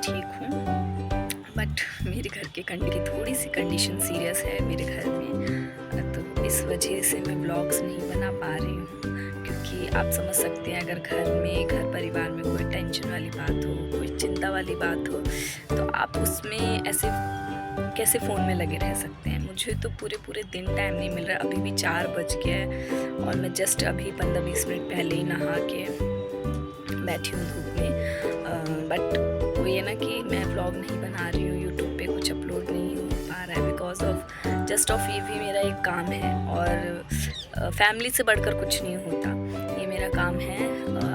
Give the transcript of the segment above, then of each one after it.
ठीक हूँ, बट मेरे घर के थोड़ी सी कंडीशन सीरियस है मेरे घर में। तो इस वजह से मैं व्लॉग्स नहीं बना पा रही हूँ, क्योंकि आप समझ सकते हैं अगर घर परिवार में कोई टेंशन वाली बात हो, कोई चिंता वाली बात हो, तो आप उसमें ऐसे कैसे फ़ोन में लगे रह सकते हैं। मुझे तो पूरे दिन टाइम नहीं मिल रहा। अभी भी 4 बज गए हैं और मैं जस्ट अभी 15-20 मिनट पहले ही नहा के बैठी हूँ धूप में। बट वो ये ना कि मैं व्लॉग नहीं बना रही हूँ, यूट्यूब पे कुछ अपलोड नहीं हो पा रहा है बिकॉज ऑफ ये भी मेरा एक काम है और फैमिली से बढ़कर कुछ नहीं होता। ये मेरा काम है,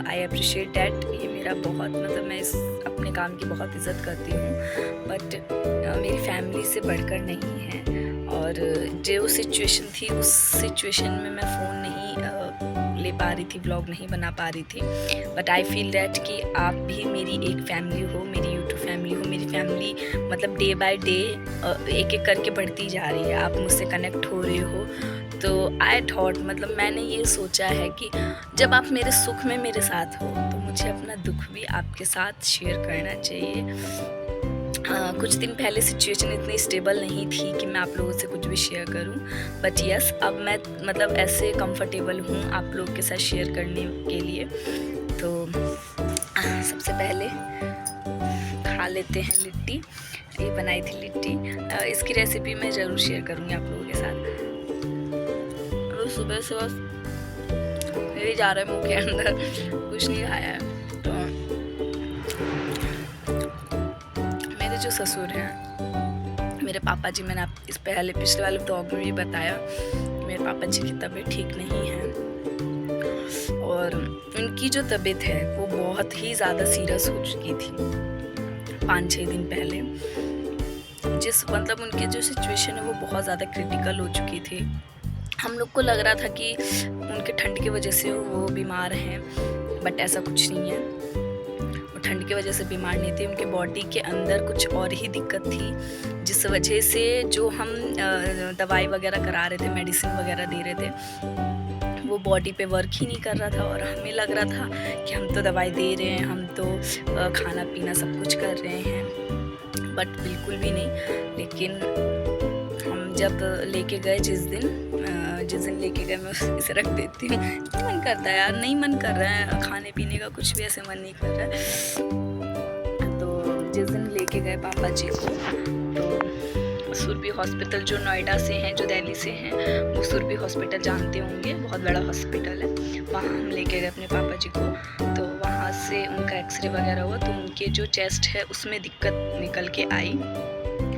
आई अप्रिशिएट डैट। ये मेरा बहुत मैं इस अपने काम की बहुत इज़्ज़त करती हूँ, बट मेरी फैमिली से बढ़कर नहीं है। और जो सिचुएशन थी उस सिचुएशन में मैं फ़ोन नहीं ले पा रही थी, व्लॉग नहीं बना पा रही थी। बट आई फील दैट कि आप भी मेरी एक फैमिली हो, मेरी यूट्यूब फैमिली हो। मेरी फैमिली डे बाय डे एक एक करके बढ़ती जा रही है, आप मुझसे कनेक्ट हो रहे हो। तो आई थॉट मैंने ये सोचा है कि जब आप मेरे सुख में मेरे साथ हो तो मुझे अपना दुख भी आपके साथ शेयर करना चाहिए। कुछ दिन पहले सिचुएशन इतनी स्टेबल नहीं थी कि मैं आप लोगों से कुछ भी शेयर करूं, बट यस अब मैं ऐसे कंफर्टेबल हूं आप लोग के साथ शेयर करने के लिए। तो सबसे पहले खा लेते हैं लिट्टी। ये बनाई थी लिट्टी, इसकी रेसिपी मैं ज़रूर शेयर करूंगी आप लोगों के साथ। तो सुबह से बस मेरे जा रहा है मुँह के अंदर, कुछ नहीं खाया है। तो मेरे जो ससुर हैं, मेरे पापा जी, मैंने आप पिछले वाले ब्लॉग में भी बताया कि मेरे पापा जी की तबीयत ठीक नहीं है और उनकी जो तबीयत है वो बहुत ही ज़्यादा सीरियस हो चुकी थी 5-6 दिन पहले। उनकी जो सिचुएशन है वो बहुत ज़्यादा क्रिटिकल हो चुकी थी। हम लोग को लग रहा था कि उनके ठंड की वजह से वो बीमार हैं, बट ऐसा कुछ नहीं है। वो ठंड की वजह से बीमार नहीं थे, उनके बॉडी के अंदर कुछ और ही दिक्कत थी, जिस वजह से जो हम दवाई वगैरह करा रहे थे, मेडिसिन वगैरह दे रहे थे, वो बॉडी पे वर्क ही नहीं कर रहा था। और हमें लग रहा था कि हम तो दवाई दे रहे हैं, हम तो खाना पीना सब कुछ कर रहे हैं, बट बिल्कुल भी नहीं। लेकिन हम जब लेके गए जिस दिन लेके गए, मैं इसे रख देती हूँ, मन करता है यार, नहीं मन कर रहा है खाने पीने का, कुछ भी ऐसे मन नहीं कर रहा है। तो जिस दिन लेके गए पापा जी को, तो सुरभि हॉस्पिटल जो नोएडा से हैं, जो दिल्ली से हैं, वो सुरभि हॉस्पिटल जानते होंगे, बहुत बड़ा हॉस्पिटल है। वहाँ हम लेके गए अपने पापा जी को। तो वहाँ से उनका एक्सरे वगैरह हुआ, तो उनके जो चेस्ट है उसमें दिक्कत निकल के आई,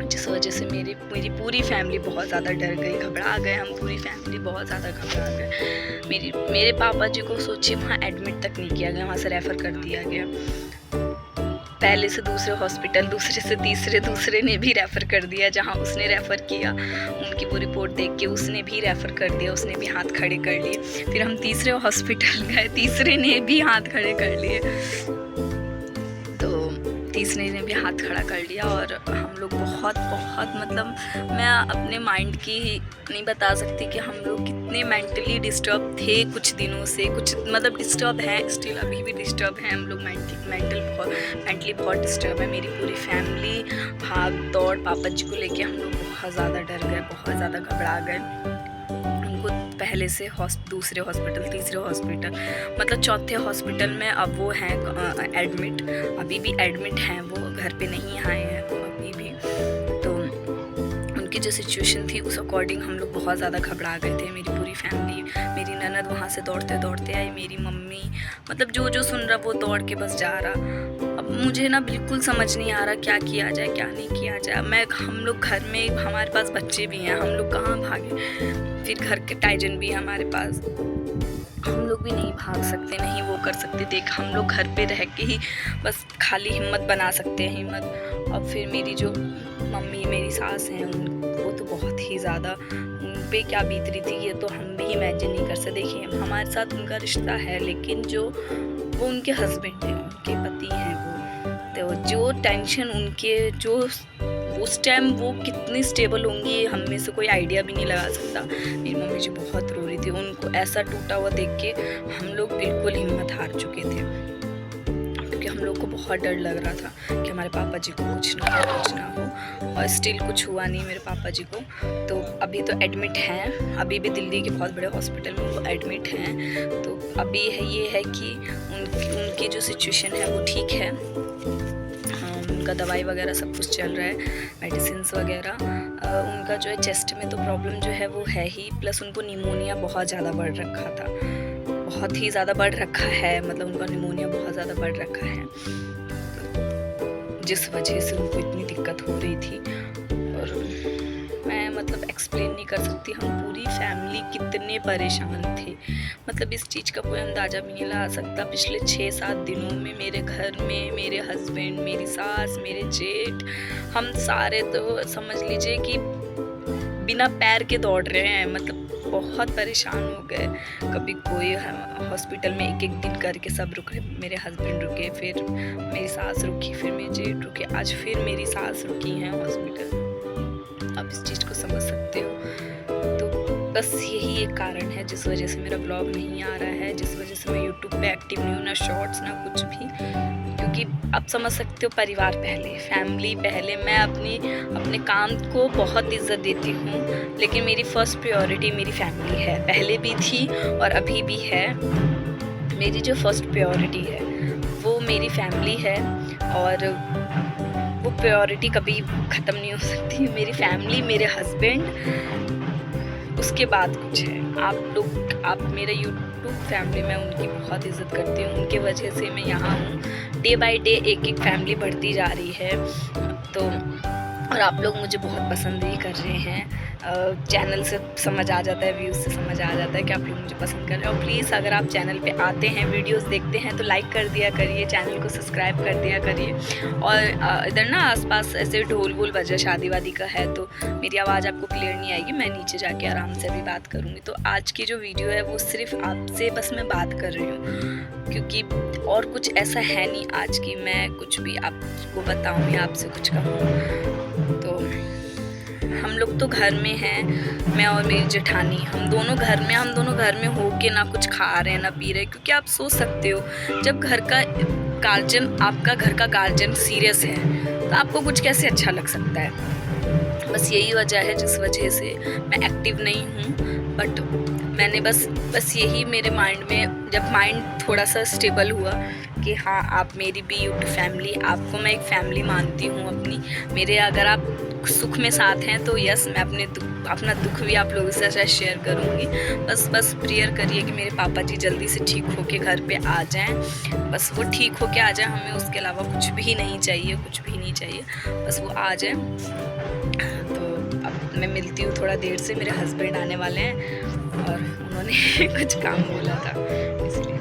जिस वजह से मेरी पूरी फैमिली बहुत ज़्यादा डर गई, घबरा गए। हम पूरी फैमिली बहुत ज़्यादा घबरा गए। मेरे पापा जी को सोचिए वहाँ एडमिट तक नहीं किया गया, वहाँ से रेफ़र कर दिया गया। पहले से दूसरे हॉस्पिटल, दूसरे से तीसरे, दूसरे ने भी रेफ़र कर दिया। जहाँ उसने रेफ़र किया, उनकी वो रिपोर्ट देख के उसने भी रेफ़र कर दिया, उसने भी हाथ खड़े कर लिए। फिर हम तीसरे हॉस्पिटल गए, तीसरे ने भी हाथ खड़े कर लिए, तीसरे ने भी हाथ खड़ा कर लिया। और हम लोग बहुत मैं अपने माइंड की नहीं बता सकती कि हम लोग कितने मेंटली डिस्टर्ब थे कुछ दिनों से। कुछ डिस्टर्ब हैं, स्टिल अभी भी डिस्टर्ब हैं हम लोग, मेंटली बहुत डिस्टर्ब है। मेरी पूरी फैमिली भाग दौड़, पापा जी को लेके हम लोग बहुत ज़्यादा डर गए, बहुत ज़्यादा घबरा गए। पहले से दूसरे हॉस्पिटल, तीसरे हॉस्पिटल, चौथे हॉस्पिटल में अब वो हैं एडमिट, अभी भी एडमिट हैं, वो घर पे नहीं आए हैं वो अभी भी। तो उनकी जो सिचुएशन थी उस अकॉर्डिंग हम लोग बहुत ज़्यादा घबरा गए थे। मेरी पूरी फैमिली, मेरी ननद वहाँ से दौड़ते दौड़ते आई, मेरी मम्मी जो सुन रहा वो दौड़ के बस जा रहा। अब मुझे ना बिल्कुल समझ नहीं आ रहा क्या किया जाए, क्या नहीं किया जाए। हम लोग घर में, हमारे पास बच्चे भी हैं, हम लोग कहाँ भागे। फिर घर के टाइजन भी है हमारे पास, हम लोग भी नहीं भाग सकते, नहीं वो कर सकते। देख हम लोग घर पे रह के ही बस खाली हिम्मत बना सकते हैं, हिम्मत। अब फिर मेरी जो मम्मी, मेरी सास हैं, वो तो बहुत ही ज़्यादा, उन पे क्या बीत रही थी ये तो हम भी इमेजिन नहीं कर सकते। देखिए हमारे साथ उनका रिश्ता है, लेकिन वो उनके हस्बैंड हैं, उनके पति हैं वो। तो जो टेंशन उनके, जो उस टाइम वो कितनी स्टेबल होंगी हम में से कोई आइडिया भी नहीं लगा सकता। मेरी मम्मी जी बहुत रो रही थी, उनको ऐसा टूटा हुआ देख के हम लोग बिल्कुल हिम्मत हार चुके थे, क्योंकि हम लोग को बहुत डर लग रहा था कि हमारे पापा जी को कुछ ना हो, और स्टिल कुछ हुआ नहीं मेरे पापा जी को। तो अभी तो एडमिट हैं, अभी भी दिल्ली के बहुत बड़े हॉस्पिटल में वो एडमिट हैं। तो अभी ये है कि उनकी जो सिचुएशन है वो ठीक है, उनका दवाई वगैरह सब कुछ चल रहा है, मेडिसिन्स वगैरह। उनका जो है चेस्ट में तो प्रॉब्लम जो है वो है ही, प्लस उनको निमोनिया बहुत ज़्यादा बढ़ रखा था, बहुत ही ज़्यादा बढ़ रखा है, मतलब उनका निमोनिया बहुत ज़्यादा बढ़ रखा है, जिस वजह से उनको इतनी दिक्कत हो रही थी। और मैं मतलब एक्सप्लेन नहीं कर सकती, हम पूरी फैमिली कितने परेशान थे, मतलब इस चीज़ का कोई अंदाज़ा भी नहीं लगा सकता। पिछले 6-7 दिनों में मेरे घर में मेरे हस्बैंड, मेरी सास, मेरे जेठ, हम सारे तो समझ लीजिए कि बिना पैर के दौड़ रहे हैं, मतलब बहुत परेशान हो गए। कभी कोई हॉस्पिटल में एक दिन करके सब रुके, मेरे हस्बैंड रुके, फिर मेरी सास रुकी, फिर मेरे जेठ रुके, आज फिर मेरी सास रुकी हैं हॉस्पिटल। आप इस चीज़ को समझ सकते हो। तो बस यही एक कारण है जिस वजह से मेरा ब्लॉग नहीं आ रहा है, जिस वजह से मैं यूट्यूब पे एक्टिव नहीं हूँ, ना शॉर्ट्स ना कुछ भी, क्योंकि आप समझ सकते हो, परिवार पहले, फैमिली पहले। मैं अपने काम को बहुत इज्जत देती हूँ, लेकिन मेरी फर्स्ट प्रायोरिटी मेरी फैमिली है, पहले भी थी और अभी भी है। मेरी जो फर्स्ट प्रायोरिटी है वो मेरी फैमिली है, और वो प्रायोरिटी कभी ख़त्म नहीं हो सकती। मेरी फैमिली, मेरे हस्बैंड, उसके बाद कुछ है। आप मेरे यूट्यूब फैमिली में उनकी बहुत इज़्ज़त करती हूँ, उनके वजह से मैं यहाँ हूँ। डे बाय डे एक फैमिली बढ़ती जा रही है। तो और आप लोग मुझे बहुत पसंद भी कर रहे हैं, चैनल से समझ आ जाता है, व्यूज़ से समझ आ जाता है कि आप लोग मुझे पसंद कर रहे हैं। और प्लीज़ अगर आप चैनल पे आते हैं, वीडियोस देखते हैं, तो लाइक कर दिया करिए, चैनल को सब्सक्राइब कर दिया करिए। और इधर ना आसपास ऐसे ढोल वोल बजा, शादी वादी का है, तो मेरी आवाज़ आपको क्लियर नहीं आएगी, मैं नीचे जाके आराम से अभी बात करूँगी। तो आज की जो वीडियो है वो सिर्फ आपसे बस मैं बात कर रही हूँ, क्योंकि और कुछ ऐसा है नहीं आज की मैं कुछ भी आपको बताऊँ या आपसे कुछ कहूँ। तो हम लोग तो घर में हैं, मैं और मेरी जेठानी, हम दोनों घर में हो के ना कुछ खा रहे हैं ना पी रहे हैं, क्योंकि आप सोच सकते हो, जब घर का गार्जियन, आपका घर का गार्जियन सीरियस है तो आपको कुछ कैसे अच्छा लग सकता है। बस यही वजह है जिस वजह से मैं एक्टिव नहीं हूँ। बट मैंने बस यही मेरे माइंड में, जब माइंड थोड़ा सा स्टेबल हुआ कि हाँ आप मेरी भी यूट्यूब फैमिली, आपको मैं एक फैमिली मानती हूँ अपनी, मेरे अगर आप सुख में साथ हैं तो यस, मैं अपना दुख भी आप लोगों से शेयर करूँगी। बस प्रेयर करिए कि मेरे पापा जी जल्दी से ठीक होके घर पे आ जाएं, बस वो ठीक होके आ जाएं, हमें उसके अलावा कुछ भी नहीं चाहिए, बस वो आ जाएं। तो अब मैं मिलती हूँ थोड़ा देर से, मेरे हस्बैंड आने वाले हैं और उन्होंने कुछ काम बोला था, इसलिए।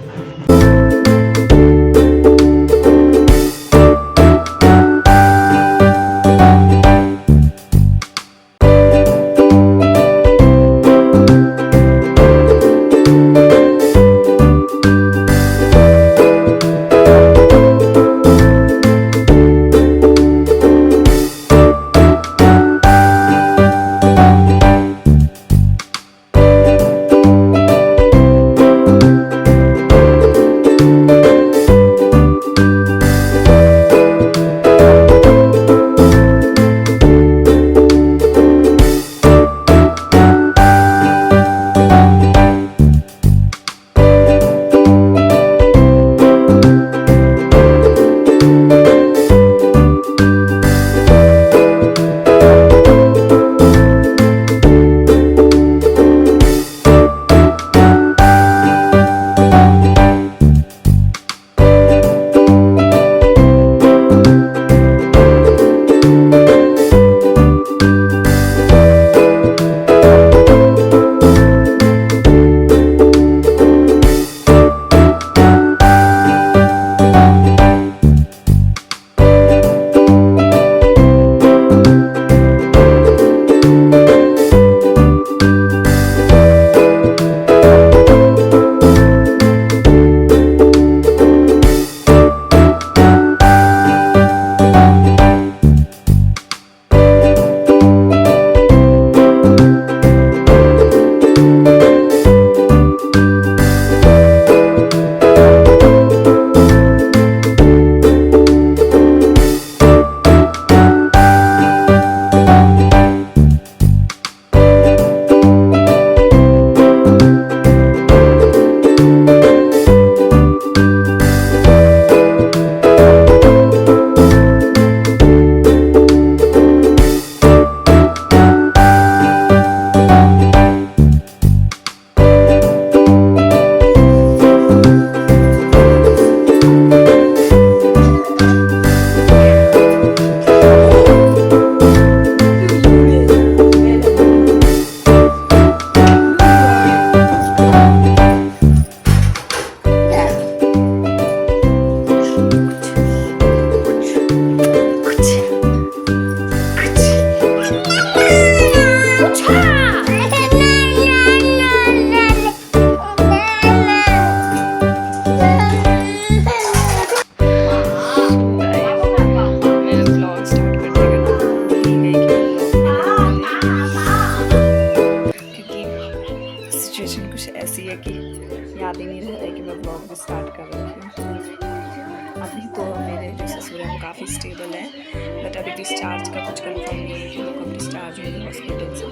बट अभी डिस्चार्ज का कुछ कंफर्म नहीं है कि वो कब डिस्चार्ज होंगे हॉस्पिटल से।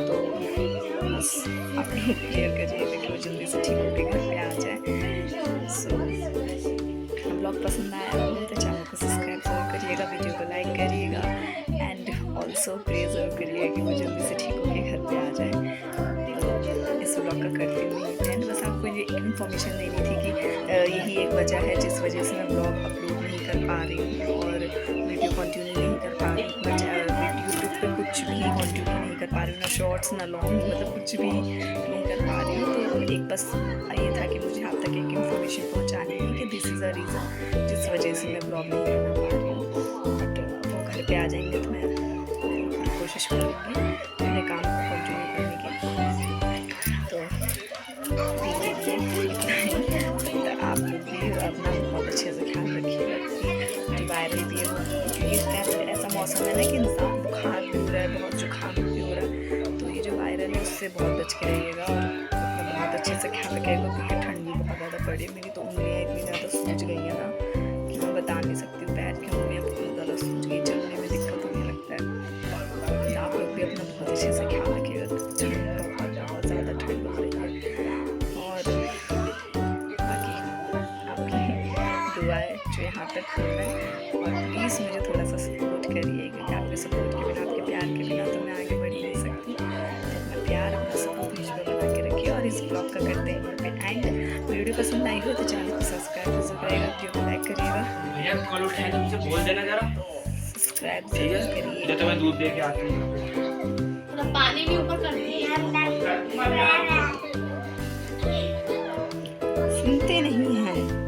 तो बस आप लोग प्रेयर करिएगा कि वो जल्दी से ठीक होकर घर पे आ जाए। सो ब्लॉग पसंद आया हो तो चैनल को सब्सक्राइब जरूर करिएगा, वीडियो को लाइक करिएगा एंड ऑल्सो प्रे ज़रूर करिएगा कि वो जल्दी से ठीक होकर घर पे आ जाए। तो इस ब्लॉग का करती हूँ एंड बस आपको ये इन्फॉर्मेशन देनी थी कि यही एक वजह है जिस वजह से मैं ब्लॉग अपलोड नहीं कर पा रही हूँ और वीडियो कंटिन्यू नहीं कर पा रही हूँ। बट यूट्यूब पे कुछ भी कंटिन्यू नहीं कर पा रही हूँ, ना शॉर्ट्स ना लॉन्ग, मतलब कुछ भी नहीं कर पा रही हूँ। तो एक बस ये था कि मुझे आप तक एक इन्फॉर्मेशन पहुँचानी है कि दिस इज़ अ रीज़न जिस वजह से मैं ब्लॉग नहीं कर पा रही हूँ। बट वो घर पे आ जाएंगे तो मैं कोशिश करूँगी अपने काम को कंटिन्यू करने की। तो आप लोग भी अपना बहुत अच्छे से ख्याल रखिएगा क्योंकि वायरल भी है क्योंकि ऐसा मौसम है ना कि इंसान बुखार भी हो रहा है, बहुत जुकाम भी हो रहा है। तो ये जो वायरल है उससे बहुत बच के रहिएगा और अपना बहुत अच्छे से ख्याल रखिएगा क्योंकि ठंड भी बहुत ज़्यादा पड़ी। मेरी तो उंगलियाँ इतनी ज़्यादा सूज गई हैं ना कि मैं बता नहीं सकती हूँ, पैर की उंगलियाँ बहुत ज़्यादा सूज गई, चलने में दिक्कत होने लगता है। आप लोग भी अपना बहुत अच्छे से ख्याल रखिएगा, बहुत ज़्यादा ठंड हो रही है। और बाकी आपकी दुआएं जो यहाँ तक हो रहा है और प्लीज़ मुझे थोड़ा सा सपोर्ट करिए क्योंकि आपके सपोर्ट के बिना, आपके प्यार के बिना तो मैं आगे बढ़ ही नहीं सकती। तो अपना प्यार, अपना सपोर्ट मुझ पर बना के रखिए और इस ब्लॉग का करते हैं यहाँ पे एंड। वीडियो पसंद आई हो तो चैनल को सब्सक्राइब जरूर करिएगा, वीडियो को लाइक करिएगा, सब्सक्राइब जरूर करिए। तो मैं दूध दे के आती हूँ, पानी भी ऊपर कर दिया। सुनते नहीं हैं।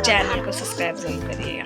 चैनल को सब्सक्राइब जरूर करिएगा।